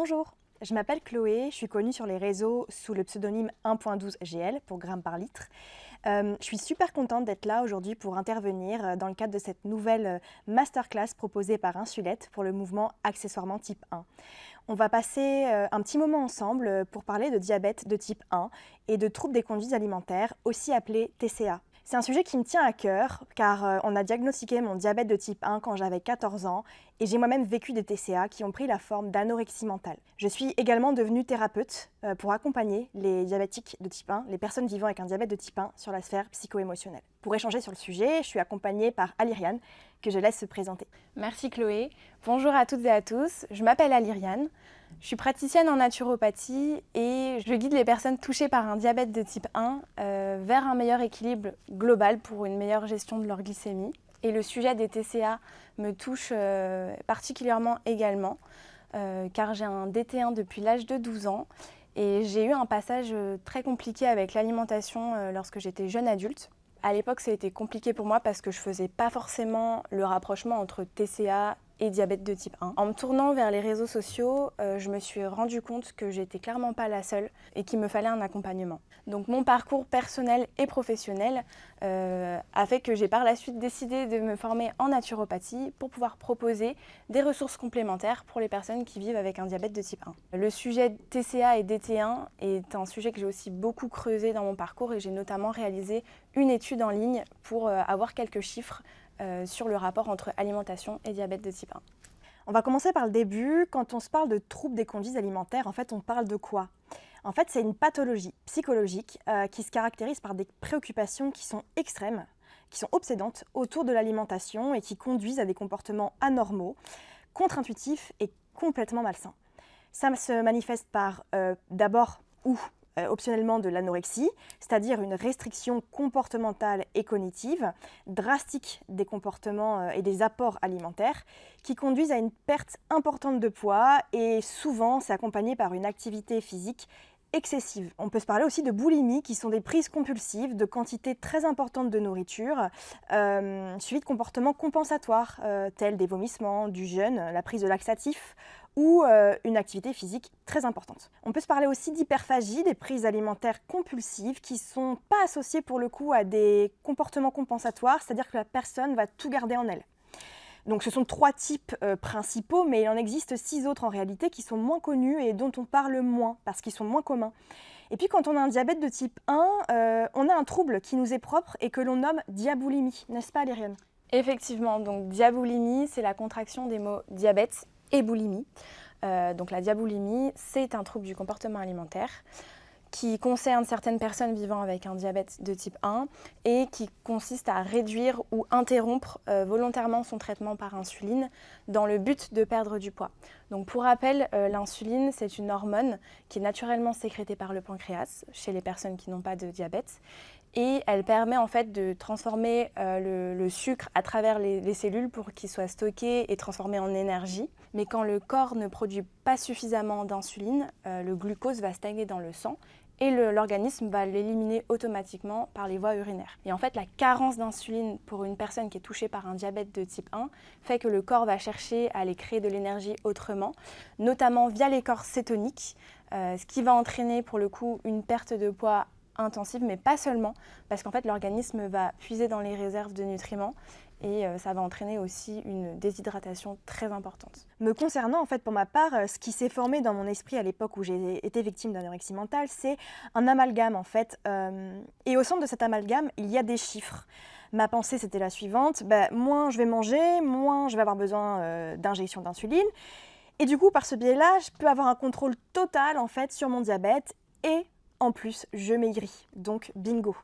Bonjour, je m'appelle Chloé, je suis connue sur les réseaux sous le pseudonyme 1.12 GL pour grammes par litre. Je suis super contente d'être là aujourd'hui pour intervenir dans le cadre de cette nouvelle masterclass proposée par Insulette pour le mouvement accessoirement type 1. On va passer un petit moment ensemble pour parler de diabète de type 1 et de troubles des conduites alimentaires, aussi appelés TCA. C'est un sujet qui me tient à cœur car on a diagnostiqué mon diabète de type 1 quand j'avais 14 ans et j'ai moi-même vécu des TCA qui ont pris la forme d'anorexie mentale. Je suis également devenue thérapeute pour accompagner les diabétiques de type 1, les personnes vivant avec un diabète de type 1 sur la sphère psycho-émotionnelle. Pour échanger sur le sujet, je suis accompagnée par Aliriane, que je laisse se présenter. Merci Chloé. Bonjour à toutes et à tous. Je m'appelle Aliriane. Je suis praticienne en naturopathie et je guide les personnes touchées par un diabète de type 1 vers un meilleur équilibre global pour une meilleure gestion de leur glycémie. Et le sujet des TCA me touche particulièrement également car j'ai un DT1 depuis l'âge de 12 ans et j'ai eu un passage très compliqué avec l'alimentation lorsque j'étais jeune adulte. À l'époque, ça a été compliqué pour moi parce que je ne faisais pas forcément le rapprochement entre TCA et diabète de type 1. En me tournant vers les réseaux sociaux, je me suis rendu compte que j'étais clairement pas la seule et qu'il me fallait un accompagnement. Donc mon parcours personnel et professionnel a fait que j'ai par la suite décidé de me former en naturopathie pour pouvoir proposer des ressources complémentaires pour les personnes qui vivent avec un diabète de type 1. Le sujet TCA et DT1 est un sujet que j'ai aussi beaucoup creusé dans mon parcours et j'ai notamment réalisé une étude en ligne pour avoir quelques chiffres sur le rapport entre alimentation et diabète de type 1. On va commencer par le début. Quand on se parle de troubles des conduites alimentaires, en fait, on parle de quoi ? En fait, c'est une pathologie psychologique qui se caractérise par des préoccupations qui sont extrêmes, qui sont obsédantes autour de l'alimentation et qui conduisent à des comportements anormaux, contre-intuitifs et complètement malsains. Ça se manifeste par d'abord optionnellement de l'anorexie, c'est-à-dire une restriction comportementale et cognitive drastique des comportements et des apports alimentaires qui conduisent à une perte importante de poids et souvent c'est accompagné par une activité physique excessive. On peut se parler aussi de boulimie qui sont des prises compulsives de quantités très importantes de nourriture suivies de comportements compensatoires tels des vomissements, du jeûne, la prise de laxatifs ou une activité physique très importante. On peut se parler aussi d'hyperphagie, des prises alimentaires compulsives qui ne sont pas associées pour le coup à des comportements compensatoires, c'est-à-dire que la personne va tout garder en elle. Donc ce sont 3 types principaux, mais il en existe 6 autres en réalité qui sont moins connus et dont on parle moins parce qu'ils sont moins communs. Et puis quand on a un diabète de type 1, on a un trouble qui nous est propre et que l'on nomme diaboulimie, n'est-ce pas Aliriane ? Effectivement, donc diaboulimie, c'est la contraction des mots diabète et boulimie. Donc la diaboulimie, c'est un trouble du comportement alimentaire qui concerne certaines personnes vivant avec un diabète de type 1 et qui consiste à réduire ou interrompre volontairement son traitement par insuline dans le but de perdre du poids. Donc pour rappel, l'insuline, c'est une hormone qui est naturellement sécrétée par le pancréas chez les personnes qui n'ont pas de diabète et elle permet en fait de transformer le sucre à travers les cellules pour qu'il soit stocké et transformé en énergie. Mais quand le corps ne produit pas suffisamment d'insuline, le glucose va stagner dans le sang et l'organisme va l'éliminer automatiquement par les voies urinaires. Et en fait, la carence d'insuline pour une personne qui est touchée par un diabète de type 1 fait que le corps va chercher à aller créer de l'énergie autrement, notamment via les corps cétoniques, ce qui va entraîner pour le coup une perte de poids intensive, mais pas seulement, parce qu'en fait l'organisme va puiser dans les réserves de nutriments et ça va entraîner aussi une déshydratation très importante. Me concernant, en fait, pour ma part, ce qui s'est formé dans mon esprit à l'époque où j'ai été victime d'anorexie mentale, c'est un amalgame, en fait. Et au centre de cet amalgame, il y a des chiffres. Ma pensée, c'était la suivante, moins je vais manger, moins je vais avoir besoin d'injection d'insuline. Et du coup, par ce biais-là, je peux avoir un contrôle total, en fait, sur mon diabète et en plus, je maigris. Donc, bingo.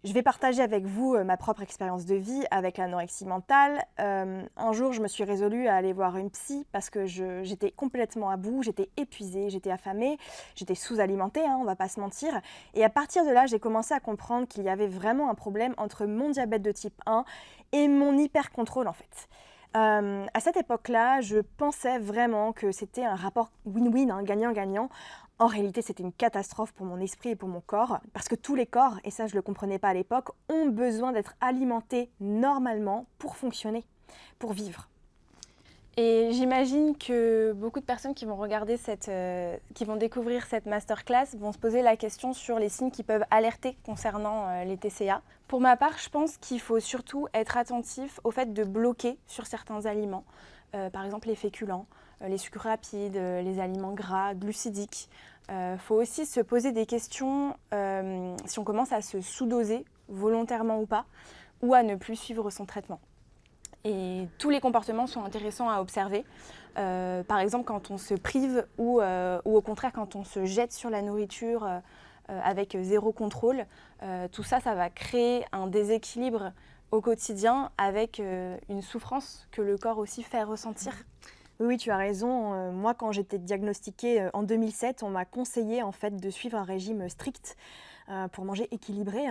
Je vais partager avec vous ma propre expérience de vie avec l'anorexie mentale. Un jour, je me suis résolue à aller voir une psy parce que j'étais complètement à bout, j'étais épuisée, j'étais affamée, j'étais sous-alimentée, on va pas se mentir. Et à partir de là, j'ai commencé à comprendre qu'il y avait vraiment un problème entre mon diabète de type 1 et mon hyper-contrôle en fait. À cette époque-là, je pensais vraiment que c'était un rapport win-win, gagnant-gagnant. En réalité, c'était une catastrophe pour mon esprit et pour mon corps, parce que tous les corps, et ça je ne le comprenais pas à l'époque, ont besoin d'être alimentés normalement pour fonctionner, pour vivre. Et j'imagine que beaucoup de personnes qui vont qui vont découvrir cette masterclass vont se poser la question sur les signes qui peuvent alerter concernant les TCA. Pour ma part, je pense qu'il faut surtout être attentif au fait de bloquer sur certains aliments, par exemple les féculents, les sucres rapides, les aliments gras, glucidiques. Faut aussi se poser des questions si on commence à se sous-doser, volontairement ou pas, ou à ne plus suivre son traitement. Et tous les comportements sont intéressants à observer. Par exemple, quand on se prive ou au contraire quand on se jette sur la nourriture avec zéro contrôle, tout ça, ça va créer un déséquilibre au quotidien avec une souffrance que le corps aussi fait ressentir. Oui, tu as raison. Moi, quand j'étais diagnostiquée en 2007, on m'a conseillé en fait de suivre un régime strict pour manger équilibré,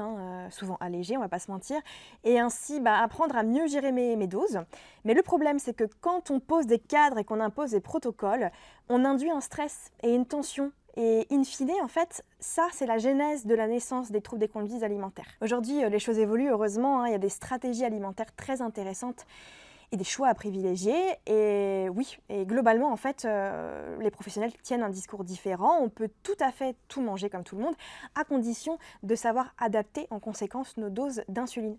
souvent allégé, on va pas se mentir, et ainsi apprendre à mieux gérer mes doses. Mais le problème, c'est que quand on pose des cadres et qu'on impose des protocoles, on induit un stress et une tension. Et in fine, en fait, ça, c'est la genèse de la naissance des troubles des conduites alimentaires. Aujourd'hui, les choses évoluent, heureusement, il y a des stratégies alimentaires très intéressantes et des choix à privilégier. Et oui, et globalement, en fait, les professionnels tiennent un discours différent. On peut tout à fait tout manger comme tout le monde, à condition de savoir adapter en conséquence nos doses d'insuline.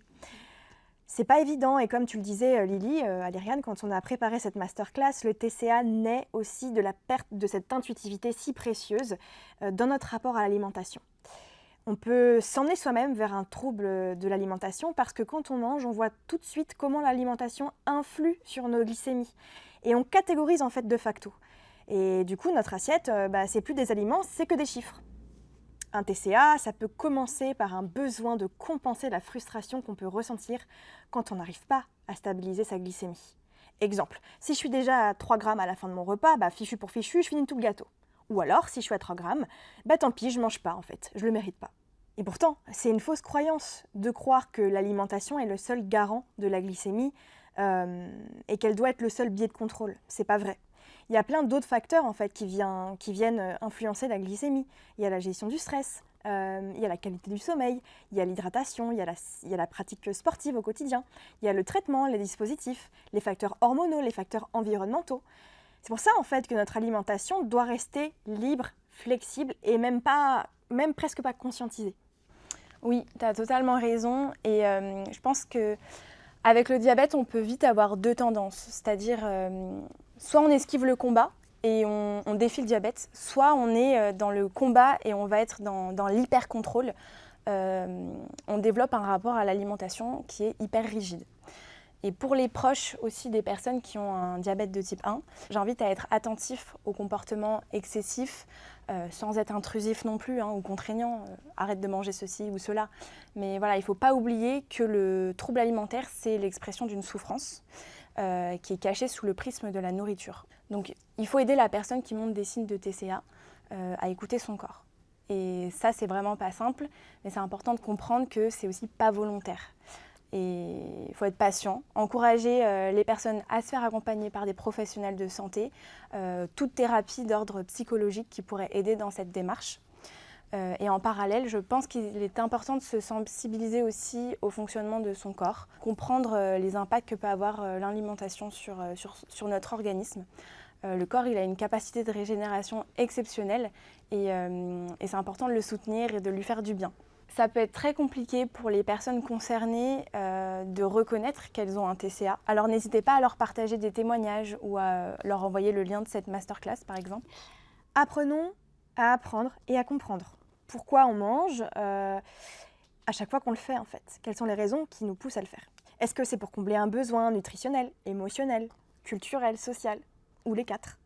C'est pas évident, et comme tu le disais, Lily, Aliriane, quand on a préparé cette masterclass, le TCA naît aussi de la perte de cette intuitivité si précieuse dans notre rapport à l'alimentation. On peut s'emmener soi-même vers un trouble de l'alimentation parce que quand on mange, on voit tout de suite comment l'alimentation influe sur nos glycémies. Et on catégorise en fait de facto. Et du coup, notre assiette, c'est plus des aliments, c'est que des chiffres. Un TCA, ça peut commencer par un besoin de compenser la frustration qu'on peut ressentir quand on n'arrive pas à stabiliser sa glycémie. Exemple, si je suis déjà à 3 grammes à la fin de mon repas, fichu pour fichu, je finis tout le gâteau. Ou alors, si je suis à 3 grammes, tant pis, je mange pas en fait, je le mérite pas. Et pourtant, c'est une fausse croyance de croire que l'alimentation est le seul garant de la glycémie et qu'elle doit être le seul biais de contrôle. C'est pas vrai. Il y a plein d'autres facteurs en fait qui viennent influencer la glycémie. Il y a la gestion du stress, il y a la qualité du sommeil, il y a l'hydratation, il y a la pratique sportive au quotidien, il y a le traitement, les dispositifs, les facteurs hormonaux, les facteurs environnementaux. C'est pour ça en fait que notre alimentation doit rester libre, flexible et même presque pas conscientisée. Oui, tu as totalement raison et je pense qu'avec le diabète, on peut vite avoir deux tendances, c'est-à-dire soit on esquive le combat et on défie le diabète, soit on est dans le combat et on va être dans l'hyper-contrôle. On développe un rapport à l'alimentation qui est hyper rigide. Et pour les proches aussi des personnes qui ont un diabète de type 1, j'invite à être attentif aux comportements excessifs, sans être intrusif non plus ou contraignant. Arrête de manger ceci ou cela. Mais voilà, il ne faut pas oublier que le trouble alimentaire, c'est l'expression d'une souffrance qui est cachée sous le prisme de la nourriture. Donc il faut aider la personne qui montre des signes de TCA à écouter son corps. Et ça, c'est vraiment pas simple, mais c'est important de comprendre que c'est aussi pas volontaire. Et il faut être patient, encourager les personnes à se faire accompagner par des professionnels de santé, toute thérapie d'ordre psychologique qui pourrait aider dans cette démarche. Et en parallèle, je pense qu'il est important de se sensibiliser aussi au fonctionnement de son corps, comprendre les impacts que peut avoir l'alimentation sur notre organisme. Le corps, il a une capacité de régénération exceptionnelle et c'est important de le soutenir et de lui faire du bien. Ça peut être très compliqué pour les personnes concernées de reconnaître qu'elles ont un TCA. Alors n'hésitez pas à leur partager des témoignages ou à leur envoyer le lien de cette masterclass par exemple. Apprenons à apprendre et à comprendre pourquoi on mange à chaque fois qu'on le fait en fait. Quelles sont les raisons qui nous poussent à le faire? Est-ce que c'est pour combler un besoin nutritionnel, émotionnel, culturel, social ou les quatre?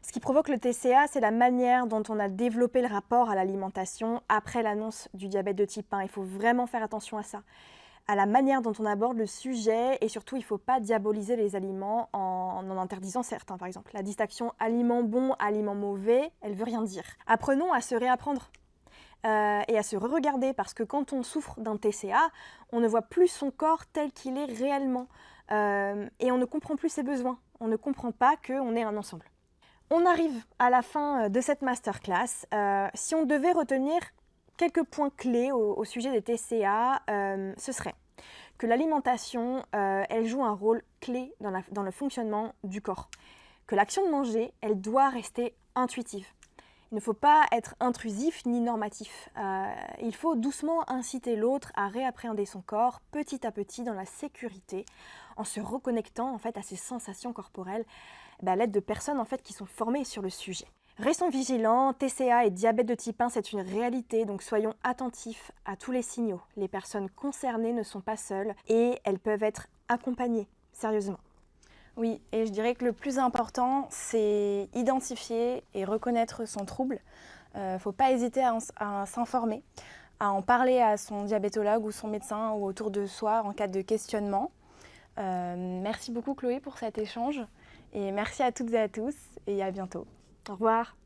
Ce qui provoque le TCA, c'est la manière dont on a développé le rapport à l'alimentation après l'annonce du diabète de type 1. Il faut vraiment faire attention à ça, à la manière dont on aborde le sujet et surtout, il ne faut pas diaboliser les aliments en interdisant certains, par exemple. La distinction aliments bons, aliments mauvais, elle ne veut rien dire. Apprenons à se réapprendre et à se re-regarder parce que quand on souffre d'un TCA, on ne voit plus son corps tel qu'il est réellement et on ne comprend plus ses besoins. On ne comprend pas qu'on est un ensemble. On arrive à la fin de cette masterclass. Si on devait retenir quelques points clés au sujet des TCA, ce serait que l'alimentation, elle joue un rôle clé dans le fonctionnement du corps, que l'action de manger, elle doit rester intuitive. Il ne faut pas être intrusif ni normatif. Il faut doucement inciter l'autre à réappréhender son corps petit à petit dans la sécurité, en se reconnectant en fait à ses sensations corporelles, à l'aide de personnes en fait qui sont formées sur le sujet. Restons vigilants, TCA et diabète de type 1, c'est une réalité, donc soyons attentifs à tous les signaux. Les personnes concernées ne sont pas seules et elles peuvent être accompagnées, sérieusement. Oui, et je dirais que le plus important, c'est identifier et reconnaître son trouble. Il ne faut pas hésiter à s'informer, à en parler à son diabétologue ou son médecin ou autour de soi en cas de questionnement. Merci beaucoup Chloé pour cet échange et merci à toutes et à tous et à bientôt. Au revoir.